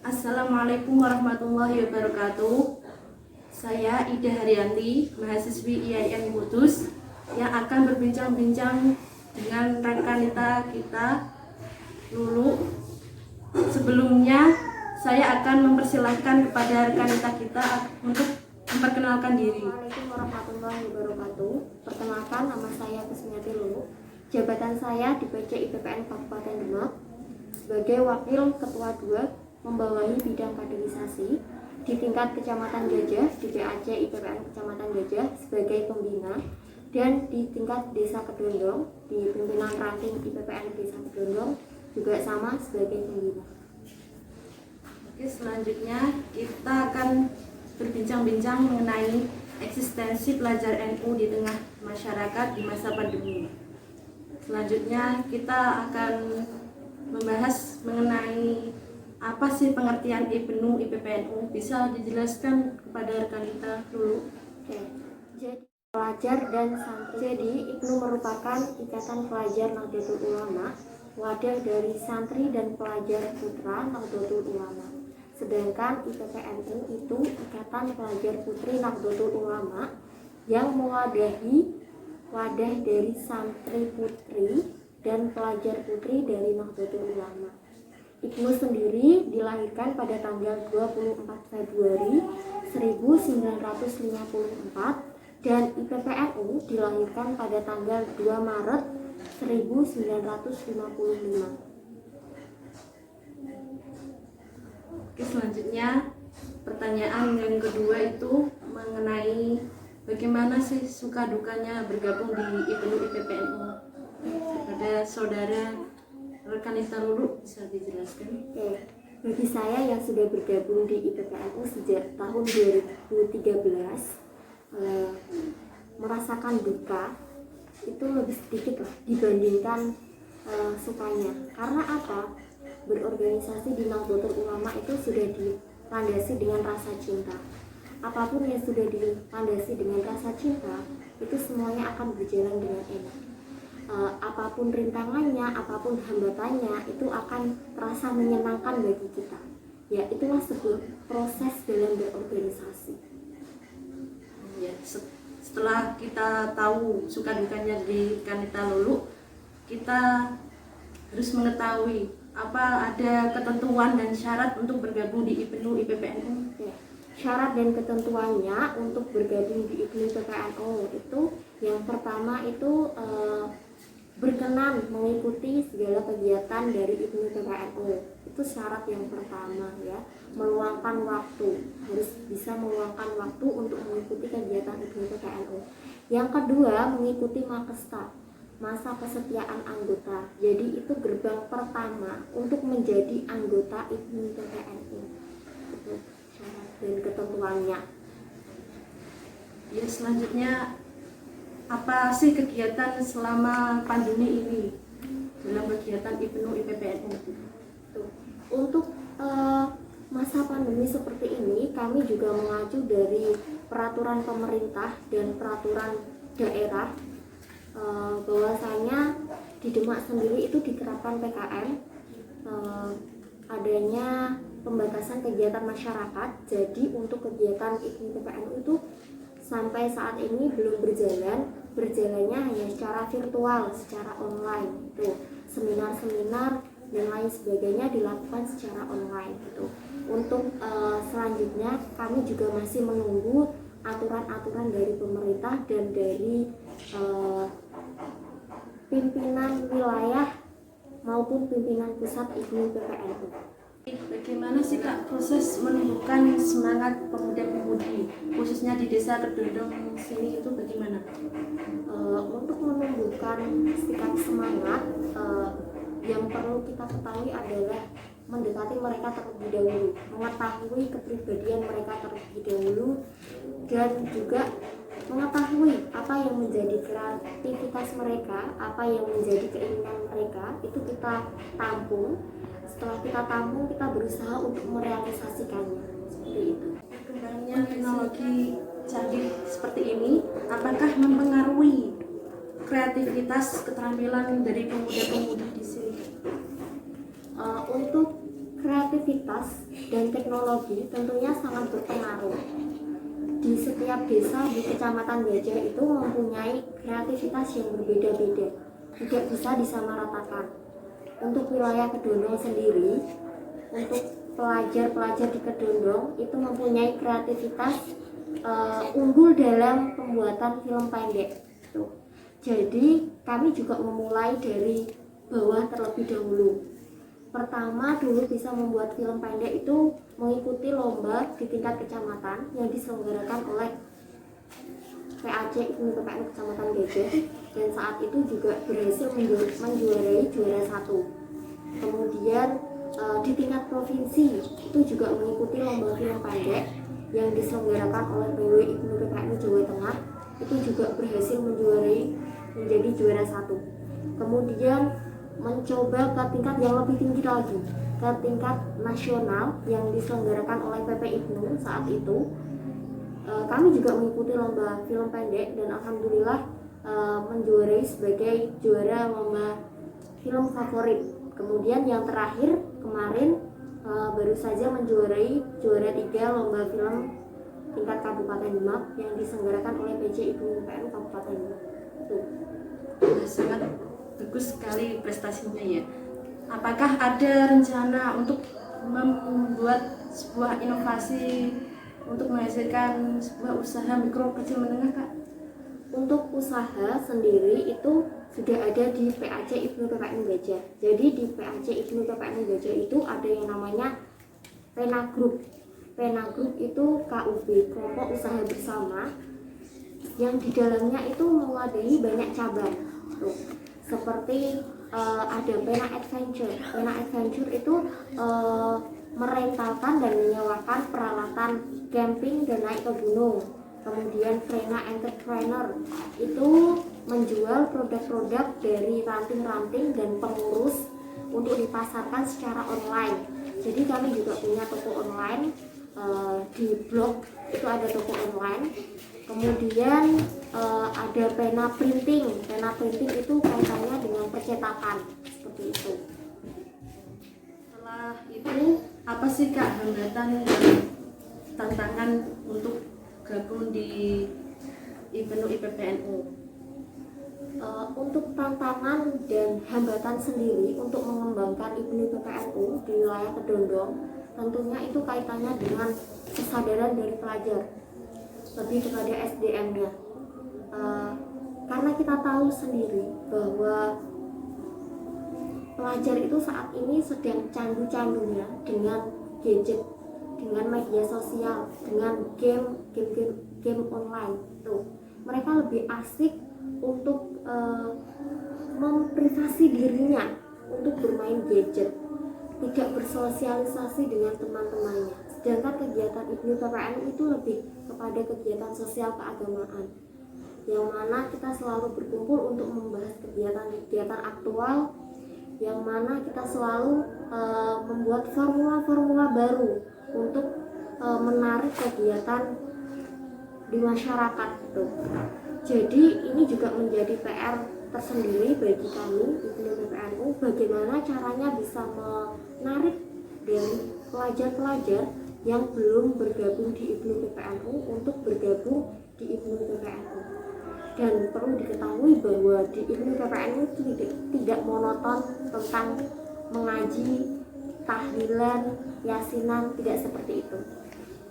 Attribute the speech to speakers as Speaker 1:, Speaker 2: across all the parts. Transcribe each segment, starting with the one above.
Speaker 1: Assalamualaikum warahmatullahi wabarakatuh. Saya Ida Haryanti, mahasiswi IAIN Kudus yang akan berbincang-bincang dengan rekanita kita Lulu. Sebelumnya saya akan mempersilahkan kepada rekanita kita untuk memperkenalkan diri.
Speaker 2: Assalamualaikum warahmatullahi wabarakatuh. Perkenalkan, nama saya Kusmiati Lulu. Jabatan saya di PC IPPN Kabupaten Demak sebagai Wakil Ketua 2 membawahi bidang kaderisasi di tingkat Kecamatan Gajah di PAC IPPN Kecamatan Gajah sebagai pembina, dan di tingkat Desa Kedondong di pimpinan ranting IPPN Desa Kedondong juga sama sebagai pembina.
Speaker 1: Oke, selanjutnya kita akan berbincang-bincang mengenai eksistensi pelajar NU di tengah masyarakat di masa pandemi. Selanjutnya kita akan membahas mengenai apa sih pengertian IPNU IPPNU. Bisa dijelaskan kepada rekanita dulu?
Speaker 2: Oke. Jadi pelajar dan santri. Jadi IPNU merupakan Ikatan Pelajar Nahdlatul Ulama, wadah dari santri dan pelajar putra Nahdlatul Ulama. Sedangkan IPPNU itu Ikatan Pelajar Putri Nahdlatul Ulama yang mewadahi wadah dari santri putri dan pelajar putri dari Nahdlatul Ulama. IPNU sendiri dilahirkan pada tanggal 24 Februari 1954 dan IPPNU dilahirkan pada tanggal 2 Maret 1955.
Speaker 1: Oke, selanjutnya pertanyaan yang kedua itu mengenai bagaimana sih suka dukanya bergabung di IPNU IPPNU. Kepada saudara rekanita Lulu, bisa dijelaskan?
Speaker 2: Oke. Bagi saya yang sudah bergabung di IPPNU sejak tahun 2013, merasakan duka itu lebih sedikit lah dibandingkan sukanya. Karena apa? Berorganisasi di Nahdlatul Ulama itu sudah dilandasi dengan rasa cinta. Apapun yang sudah dilandasi dengan rasa cinta, itu semuanya akan berjalan dengan enak. Apapun rintangannya, apapun hambatannya, itu akan terasa menyenangkan bagi kita. Ya, itulah sebuah proses dalam berorganisasi.
Speaker 1: Ya, setelah kita tahu suka dukanya di rekanita Lulu, kita harus mengetahui apa ada ketentuan dan syarat untuk bergabung di IPNU IPPNU.
Speaker 2: Ya. Syarat dan ketentuannya untuk bergabung di IPNU IPPNU itu yang pertama itu berkenan mengikuti segala kegiatan dari IPNU IPPNU. Itu syarat yang pertama, ya. Meluangkan waktu, harus bisa meluangkan waktu untuk mengikuti kegiatan IPNU IPPNU. Yang kedua, mengikuti Makesta, masa kesetiaan anggota. Jadi itu gerbang pertama untuk menjadi anggota IPNU IPPNU. Itu syarat dan ketentuannya.
Speaker 1: Ya, selanjutnya apa sih kegiatan selama pandemi ini dalam kegiatan IPNU IPPNU?
Speaker 2: Untuk masa pandemi seperti ini, kami juga mengacu dari peraturan pemerintah dan peraturan daerah, bahwasanya di Demak sendiri itu diterapkan PKM, adanya pembatasan kegiatan masyarakat. Jadi untuk kegiatan IPNU IPPNU itu sampai saat ini belum berjalannya hanya secara virtual, secara online. Itu seminar-seminar dan lain sebagainya dilakukan secara online gitu. Untuk selanjutnya kami juga masih menunggu aturan-aturan dari pemerintah dan dari pimpinan wilayah maupun pimpinan pusat IPNU IPPNU.
Speaker 1: Bagaimana sih Kak proses menumbuhkan semangat pemuda-pemudi khususnya di Desa Kedondong sini itu bagaimana?
Speaker 2: Untuk menumbuhkan sikap semangat, yang perlu kita ketahui adalah mendekati mereka terlebih dahulu, mengetahui kepribadian mereka terlebih dahulu, dan juga mengetahui apa yang menjadi kreativitas mereka, apa yang menjadi keinginan mereka, itu kita tampung. Setelah kita tampung, kita berusaha untuk merealisasikannya. Seperti itu.
Speaker 1: Berkembangnya teknologi canggih seperti ini, apakah mempengaruhi kreativitas keterampilan dari pemuda-pemudi di sini?
Speaker 2: Untuk kreativitas dan teknologi tentunya sangat berpengaruh. Di setiap desa di Kecamatan Gajah itu mempunyai kreativitas yang berbeda-beda, tidak bisa disamaratakan. Untuk wilayah Kedondong sendiri, untuk pelajar-pelajar di Kedondong itu mempunyai kreativitas unggul dalam pembuatan film pendek. Tuh. Jadi kami juga memulai dari bawah terlebih dahulu. Pertama dulu bisa membuat film pendek itu mengikuti lomba di tingkat kecamatan yang diselenggarakan oleh PAC IPNU PPN Kecamatan Gajah, dan saat itu juga berhasil menjuarai juara 1. Kemudian di tingkat provinsi itu juga mengikuti lomba film pendek yang diselenggarakan oleh PW IPNU PPN Jawa Tengah, itu juga berhasil menjadi juara 1. Kemudian mencoba ke tingkat yang lebih tinggi lagi, ke tingkat nasional yang diselenggarakan oleh PP IPNU saat itu. Kami juga mengikuti lomba film pendek dan alhamdulillah menjuarai sebagai juara lomba film favorit. Kemudian yang terakhir kemarin baru saja menjuarai juara 3 lomba film tingkat Kabupaten Demak yang diselenggarakan oleh PJ IPNU PPN Kabupaten Demak.
Speaker 1: Sangat bagus sekali prestasinya ya. Apakah ada rencana untuk membuat sebuah inovasi untuk menghasilkan sebuah usaha mikro kecil menengah, Kak?
Speaker 2: Untuk usaha sendiri itu sudah ada di PAC IPNU PPN Gajah. Jadi di PAC IPNU PPN Gajah itu ada yang namanya Pena Group. Pena Group itu KUB, kelompok usaha bersama, yang di dalamnya itu mewadahi banyak cabang. Tuh, seperti ada Pena Adventure. Pena Adventure itu merentalkan dan menyewakan peralatan camping dan naik ke gunung. Kemudian Prena Entrepreneur itu menjual produk-produk dari ranting-ranting dan pengurus untuk dipasarkan secara online. Jadi kami juga punya toko online, di blog itu ada toko online. Kemudian ada pena printing. Pena printing itu kaitannya dengan percetakan seperti itu.
Speaker 1: Setelah itu apa sih, Kak, hambatan dan tantangan untuk gabung di IPNU IPPNU?
Speaker 2: Untuk tantangan dan hambatan sendiri untuk mengembangkan IPNU IPPNU di wilayah Kedondong, tentunya itu kaitannya dengan kesadaran dari pelajar, lebih kepada SDM-nya. Karena kita tahu sendiri bahwa pelajar itu saat ini sedang candu-candunya dengan gadget, dengan media sosial, dengan game online. Tuh, mereka lebih asik untuk memprivasi dirinya untuk bermain gadget, tidak bersosialisasi dengan teman-temannya. Sedangkan kegiatan IPNU PPN itu lebih kepada kegiatan sosial keagamaan, yang mana kita selalu berkumpul untuk membahas kegiatan-kegiatan aktual, yang mana kita selalu membuat formula-formula baru untuk menarik kegiatan di masyarakat gitu. Jadi ini juga menjadi PR tersendiri bagi kami IPNU PPNU, bagaimana caranya bisa menarik dari pelajar-pelajar yang belum bergabung di IPNU PPNU untuk bergabung di IPNU PPNU. Dan perlu diketahui bahwa di IPNU PPNU tidak monoton tentang mengaji, tahlilan, yasinan, tidak seperti itu.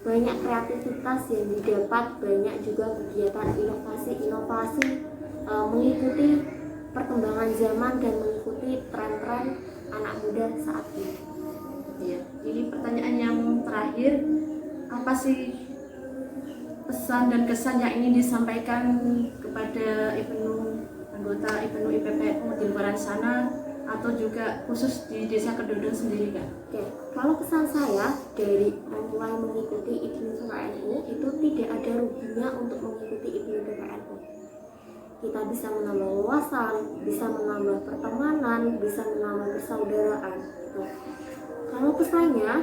Speaker 2: Banyak kreativitas yang didapat, banyak juga kegiatan inovasi-inovasi, mengikuti perkembangan zaman dan mengikuti tren-tren anak muda saat ini.
Speaker 1: Ya, ini pertanyaan yang terakhir, apa sih pesan dan kesan yang ingin disampaikan kepada IPNU, anggota IPNU IPPNU di luar sana, atau juga khusus di Desa Kedondong sendiri, Kak?
Speaker 2: Oke, kalau kesan saya dari memulai mengikuti IPNU PPNU itu tidak ada ruginya untuk mengikuti IPNU PPNU. Kita bisa menambah wawasan, bisa menambah pertemanan, bisa menambah persaudaraan. Kalau pesannya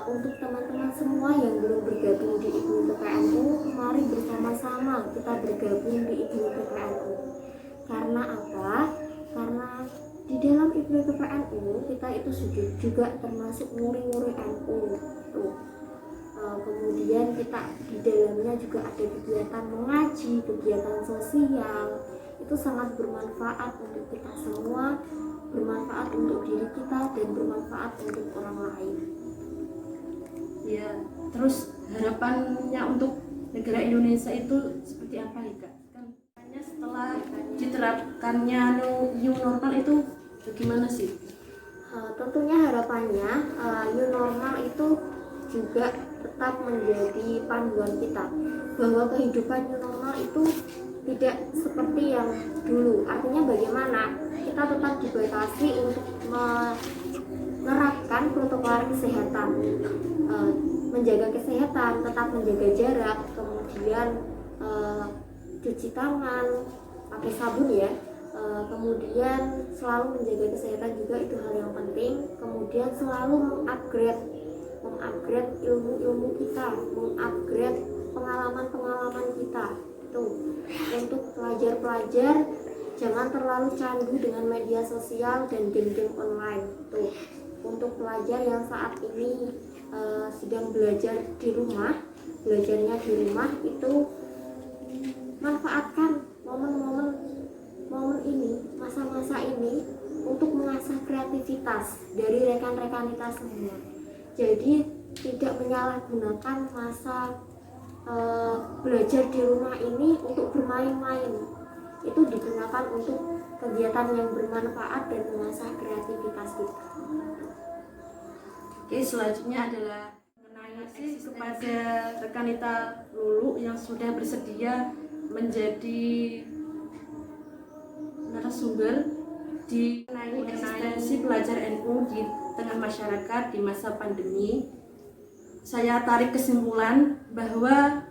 Speaker 2: untuk teman-teman semua yang belum bergabung di IPNU PPNU, mari bersama-sama kita bergabung di IPNU PPNU. Karena apa? Karena di dalam IPNU PPNU kita itu juga termasuk muri-muri NU tuh. Kemudian kita di dalamnya juga ada kegiatan mengaji, kegiatan sosial, itu sangat bermanfaat untuk kita semua, bermanfaat untuk diri kita dan bermanfaat untuk orang lain.
Speaker 1: Ya, terus harapannya untuk negara Indonesia itu seperti apa nih Kak? Kan hanya setelah diterapkannya new normal itu bagaimana sih?
Speaker 2: Tentunya harapannya new normal itu juga tetap menjadi panduan kita, bahwa kehidupan new normal itu tidak seperti yang dulu. Artinya bagaimana kita tetap dibatasi untuk menerapkan protokol kesehatan, menjaga kesehatan, tetap menjaga jarak, kemudian cuci tangan pakai sabun ya, kemudian selalu menjaga kesehatan juga, itu hal yang penting. Kemudian selalu mengupgrade ilmu kita, mengupgrade pengalaman kita. Itu untuk pelajar-pelajar jangan terlalu candu dengan media sosial dan game-game online. Tuh, untuk pelajar yang saat ini sedang belajar di rumah, belajarnya di rumah, itu manfaatkan momen ini, masa-masa ini untuk mengasah kreativitas dari rekan-rekan kita semua. Jadi tidak menyalahgunakan masa belajar di rumah ini untuk bermain-main. Itu digunakan untuk kegiatan yang bermanfaat dan mengasah kreativitas kita.
Speaker 1: Oke, selanjutnya adalah mengenai kepada rekan kita Lulu yang sudah bersedia menjadi narasumber di eksistensi pelajar NU di tengah masyarakat di masa pandemi. Saya tarik kesimpulan bahwa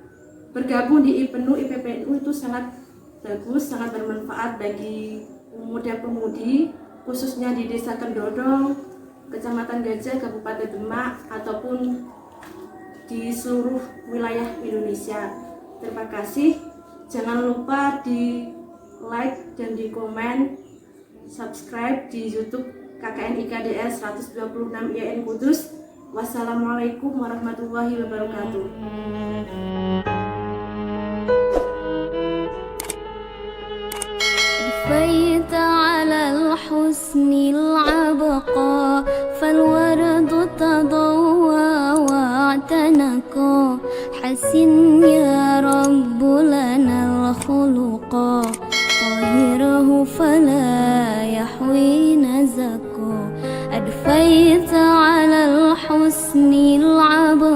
Speaker 1: bergabung di IPNU IPPNU itu sangat bagus, sangat bermanfaat bagi pemuda-pemudi, khususnya di Desa Kendodong, Kecamatan Gajah, Kabupaten Demak, ataupun di seluruh wilayah Indonesia. Terima kasih. Jangan lupa di like dan di komen, subscribe di YouTube KKN IKDS 126 IAIN Kudus. Wassalamualaikum warahmatullahi wabarakatuh.
Speaker 3: بيت على الحسن العبقى فالورد تضوى واعتنقا حسن يا رب لنا الخلقا طهره فلا يحوي نزقا أدفيت على الحسن العبقى